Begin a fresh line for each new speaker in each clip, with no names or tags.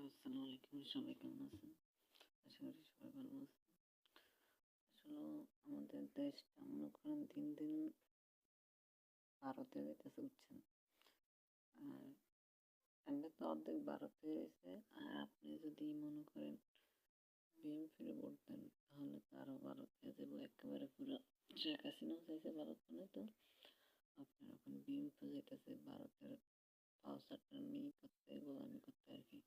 Hello, আসসালামু আলাইকুম। সবাই কেমন আছেন? আশা করি সবাই ভালো আছেন। আসলে আমাদের দেশটা মনে করেন দিন দিন ভারতে যাইতেছে, বুঝছেন? আর এমনি তো অর্ধেক ভারতে হয়েছে। আর আপনি যদি মনে করেন বিএনপির ভোট দেন, তাহলে তো আরো ভারত হয়ে যাবো একেবারে পুরো। শেখ হাসিনাও চাইছে ভারত মানে, তো আপনার এখন বিএনপি যাইতেছে ভারতের পাওয়ারটা নিয়ে করতে, গোলামি করতে আর কি।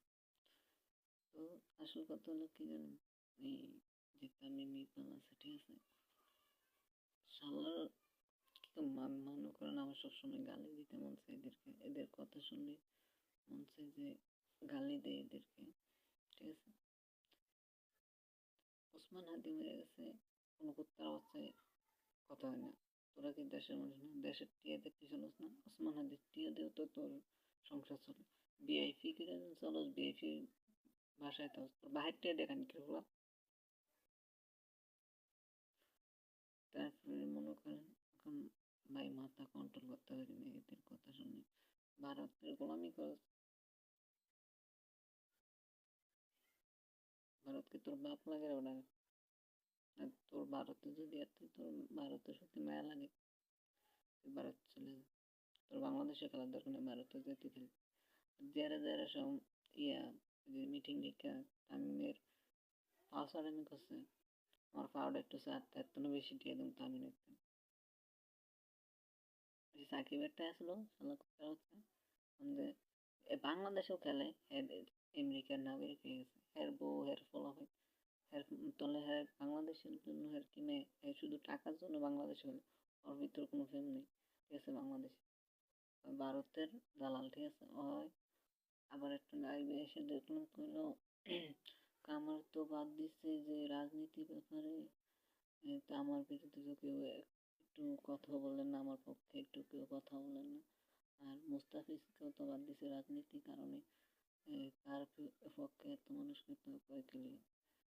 তো আসল কথা হলো কি জানেন, এই যে তামিম ইকবাল আছে, ঠিক আছে, শালার তো মনে করেন আমার সবসময় গালি দিতে মন চায় এদেরকে। এদের কথা শুনলে মন চায় যে গালি দেয় এদেরকে, ঠিক আছে। ওসমান হাদি মেরে গেছে, কোনো কুত্তার বাচ্চায় কথা হয় না। তোরা কি দেশের মানুষ না? দেশের টিয়াদের পিছনস না? ওসমান হাদির টিয়া দিয়েও তো তোর সংসার চলে। বিআইপি করে চলো, বিআইপি বাসায় তো তোর বাহির টিয়া দেখান কি হলো। তারপরে মনে করেন এখন ভাই মাথা কন্ট্রোল করতে পারি না এদের কথা শুনে। ভারতের গোলামি করে। ভারতকে তোর বাপ লাগে রে ওটা। আর তোর ভারতে যদি এত তোর ভারতে সত্যি মায়া লাগে, তুই ভারত চলে যা। তোর বাংলাদেশে খেলার দরকার নেই, ভারতে যেতে খেলি। যারা যারা সব ইয়া যে মিটিং লিখা তামিমের পাওয়ার আমি করছে, আমার পাওয়ার একটু চারটা এত বেশি দিয়ে দিন তামিম একটু। সাকিবেরটা আসলো শালা কোথায় হচ্ছে যে বাংলাদেশেও খেলে, আমেরিকার নাগরিক হয়ে গেছে, হের বউ হের ফলাফল, হের তলে হের বাংলাদেশের জন্য হের কিনে, হের শুধু টাকার জন্য বাংলাদেশে হলে ওর ভিতরে কোনো ফেম নেই, ঠিক আছে। বাংলাদেশ ভারতের দালাল, ঠিক আছে। হয় আবার একটা লাইভে এসে দেখলাম কইলো কামার তো বাদ দিচ্ছে যে রাজনীতির ব্যাপারে, তা আমার বিরুদ্ধে তো কেউ একটু কথা বলেন না, আমার পক্ষে একটু কেউ কথা বলেন না। আর মুস্তাফিজকেও তো বাদ দিছে রাজনীতির কারণে, তার পক্ষে এত মানুষকে তো কয়েক লিয়ে।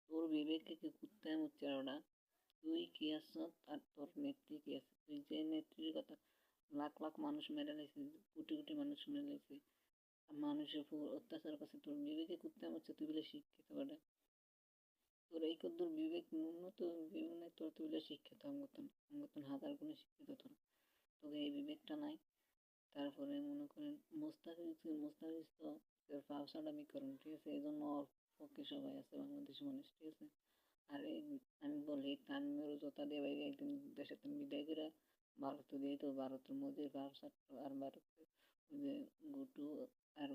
তোর বিবেকে কি কুত্তায় মুচ্ছে ওটা? তুই কি আছো আর তোর নেত্রী কি আছে? তুই যে নেত্রীর কথা, লাখ লাখ মানুষ মেরে লাইছে, কোটি কোটি মানুষ মেরে লাইছে, মানুষের উপর অত্যাচার করছে, তোর বিবেকে কুত্তায় মুচ্ছে, তুই বলে শিক্ষিত ওটা? তোর এই কদ্দুর বিবেক, ন্যূনত বিবেক নাই তোর, তুই বলে শিক্ষিত। আমগতন হাজার গুণে শিক্ষিত তোর, তোকে এই বিবেকটা নাই। তারপরে মনে করেন মুস্তাফিজ তো তোর পাওসাটামি করেন, ঠিক আছে। এই জন্য ওর পক্ষে সবাই আছে বাংলাদেশের মানুষ, ঠিক আছে। আর আমি বলি তামিমেরও জোতা দিয়ে বাইরে একদিন দেশে তুমি বিদায় করে ভারতে দিয়ে তো ভারতের মধ্যে আর ভারতের ওই যে গুটু আর